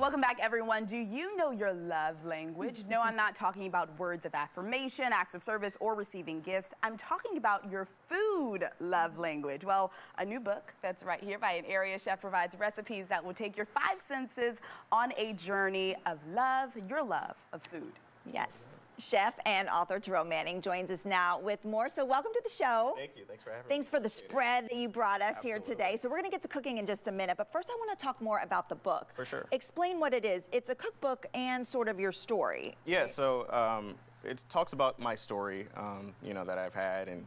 Welcome back, everyone. Do you know your love language? No, I'm not talking about words of affirmation, acts of service, or receiving gifts. I'm talking about your food love language. Well, a new book that's right here by an area chef provides recipes that will take your 5 senses on a journey of love, your love of food. Yes. Chef and author Jerome Manning joins us now with more. So welcome to the show. Thank you. Thanks for having me. Thanks for the spread that you brought us Absolutely. here today. So we're going to get to cooking in just a minute. But first, I want to talk more about the book. For sure. Explain what it is. It's a cookbook and sort of your story. Yeah, so it talks about my story, that I've had and,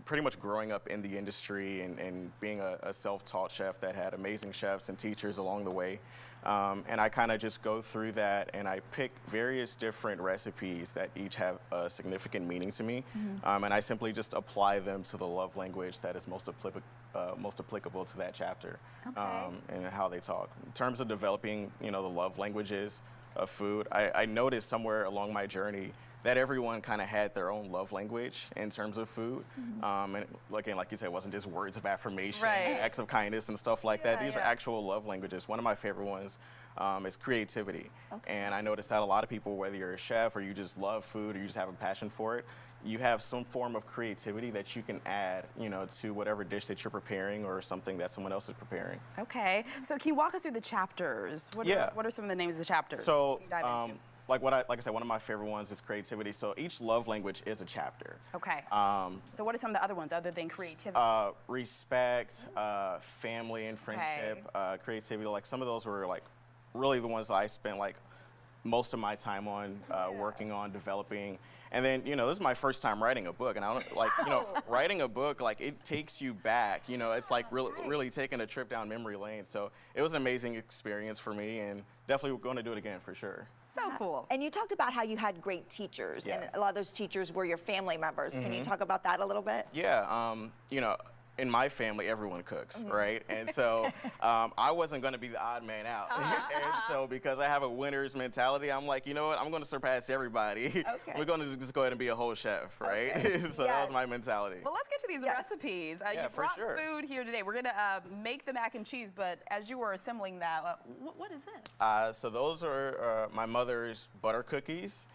pretty much growing up in the industry and being a self-taught chef that had amazing chefs and teachers along the way. And I kind of just go through that and I pick various different recipes that each have a significant meaning to me. And I simply just apply them to the love language that is most applicable to that chapter. And how they talk. In terms of developing, the love languages of food, I noticed somewhere along my journey that everyone kind of had their own love language in terms of food. And again, like you said, it wasn't just words of affirmation, acts of kindness and stuff like that. These are actual love languages. One of my favorite ones is creativity. And I noticed that a lot of people, whether you're a chef or you just love food or you just have a passion for it, you have some form of creativity that you can add, to whatever dish that you're preparing or something that someone else is preparing. Okay, so can you walk us through the chapters? What are some of the names of the chapters? So, like I said, one of my favorite ones is creativity. So each love language is a chapter. Okay. So what are some of the other ones other than creativity? Respect, family and friendship, creativity. Like some of those were like really the ones that I spent like most of my time on, working on, developing. And then, this is my first time writing a book, and I don't like, writing a book, like it takes you back, it's like really taking a trip down memory lane. So it was an amazing experience for me, and definitely going to do it again for sure. So cool. And you talked about how you had great teachers, and a lot of those teachers were your family members. Can you talk about that a little bit? Yeah, in my family, everyone cooks, right? And so I wasn't going to be the odd man out. And so because I have a winner's mentality, I'm like, you know what? I'm going to surpass everybody. We're going to just go ahead and be a whole chef, right? So that was my mentality. Well, let's get to these recipes. You brought food here today. We're going to make the mac and cheese, but as you were assembling that, what is this? So those are my mother's butter cookies.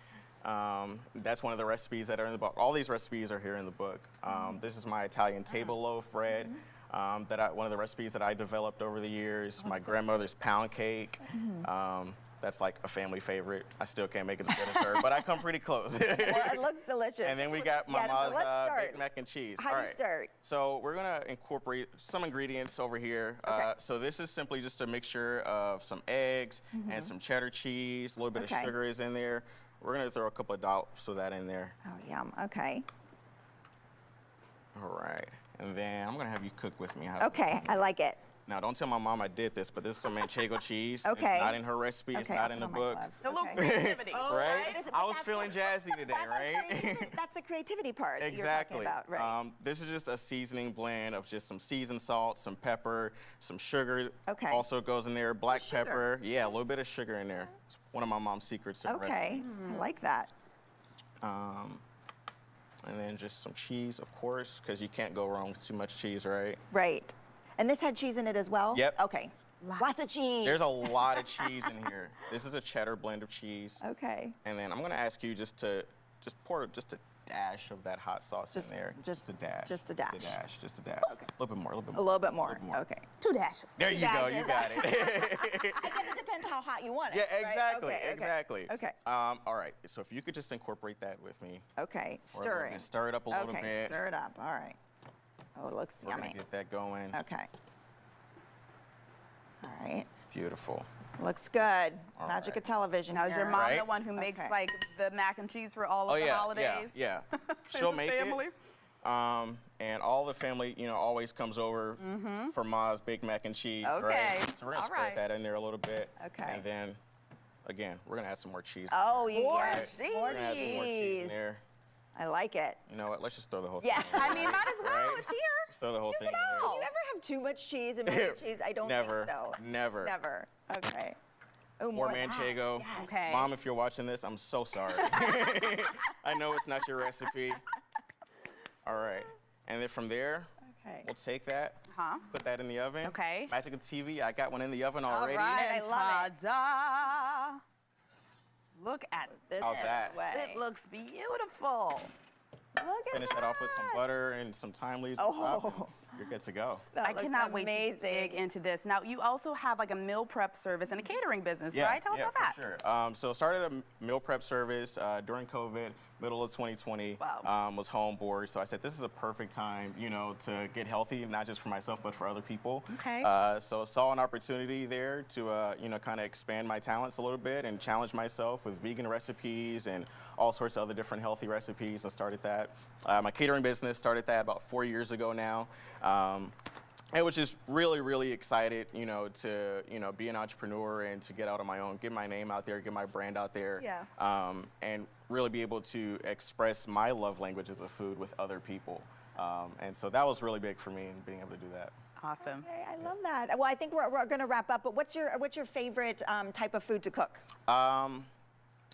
That's one of the recipes that are in the book. All these recipes are here in the book. This is my Italian table loaf bread. One of the recipes that I developed over the years. My grandmother's pound cake. That's like a family favorite. I still can't make it as good as her, but I come pretty close. Well, it looks delicious. And then we got Mama's baked mac and cheese. How do you start? So we're gonna incorporate some ingredients over here. So this is simply just a mixture of some eggs and some cheddar cheese. A little bit of sugar is in there. We're gonna throw a couple of dollops of that in there. Oh, yum, okay. All right, and then I'm gonna have you cook with me. Okay, I like it. Now, don't tell my mom I did this, but this is some manchego cheese. Okay. It's not in her recipe, it's not in the book. A little creativity. Right? I was feeling jazzy today, right? That's the creativity part Exactly. you're talking about, right? This is just a seasoning blend of just some seasoned salt, some pepper, some sugar. Okay. Also goes in there, black pepper. Yeah, a little bit of sugar in there. It's one of my mom's secrets to the recipe. I like that. And then just some cheese, of course, because you can't go wrong with too much cheese, right? Right. And this had cheese in it as well? Yep. Okay. Lots of cheese. There's a lot of cheese in here. This is a cheddar blend of cheese. Okay. And then I'm going to ask you just to pour just a dash of that hot sauce in there. Just a dash. Just a dash. Just a dash. Just a dash. Okay. A little bit more. A little bit A more. little bit more. A little bit more. Okay. 2 dashes. There you go. You got it. I guess it depends how hot you want it. Yeah, exactly. Right? Okay, exactly. Okay. All right. So if you could just incorporate that with me. Okay. Stirring. Stir it up a little bit. Okay. Stir it up. All right. Oh, it looks We're yummy. gonna get that going. Okay. All right. Beautiful. Looks good. Magic of television. Now, is your here. mom the one who makes like the mac and cheese for all of the holidays? Yeah. She'll make family? it. And all the family, always comes over for Ma's baked mac and cheese, right? So we're gonna spread that in there a little bit. Okay. And then, again, we're gonna add some more cheese. Oh, you More get cheese. more We're gonna add some more cheese in cheese. there. I like it. You know what? Let's just throw the whole Yeah. thing in I there. mean, might as well. Right? It's here. Just throw the whole thing in Do there. you ever have too much cheese and more cheese? I don't Never. think so. Never. Never. Okay. Oh, More of that. manchego. Yes. Okay. Mom, if you're watching this, I'm so sorry. I know it's not your recipe. All right. And then from there, we'll take that Put that in the oven. Okay. Magic of TV, I got one in the oven already. right. I love it. Ta-da! Look at this. How's that? way. It looks beautiful. Look at Finish that off with some butter and some thyme leaves. Oh. on top, and you're good to go. That I looks cannot wait to amazing. dig into this. Now, you also have like a meal prep service and a catering business, Yeah, right? Tell us yeah, about that. for sure. So started a meal prep service during COVID, middle of 2020. Wow. Was home bored, so I said this is a perfect time, you know, to get healthy, not just for myself but for other people. Okay. So saw an opportunity there to, you know, kind of expand my talents a little bit and challenge myself with vegan recipes and all sorts of other different healthy recipes, and started that. My catering business started that about 4 years ago now. I was just really, really excited, you know, to, you know, be an entrepreneur and to get out on my own, get my name out there, get my brand out there, Yeah. and really be able to express my love languages of food with other people. And so that was really big for me, and being able to do that. Awesome. Okay, I love that. Well, I think we're going to wrap up, but what's your favorite type of food to cook?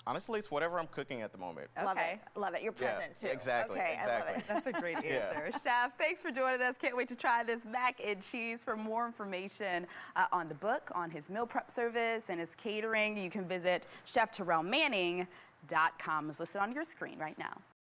Honestly, it's whatever I'm cooking at the moment. Love Okay. it. Love it. You're Yeah, present too. exactly, Okay, I love exactly. it. That's a great Yeah. answer. Chef, thanks for joining us. Can't wait to try this mac and cheese. For more information on the book, on his meal prep service, and his catering, you can visit ChefTerrellManning.com. It's listed on your screen right now.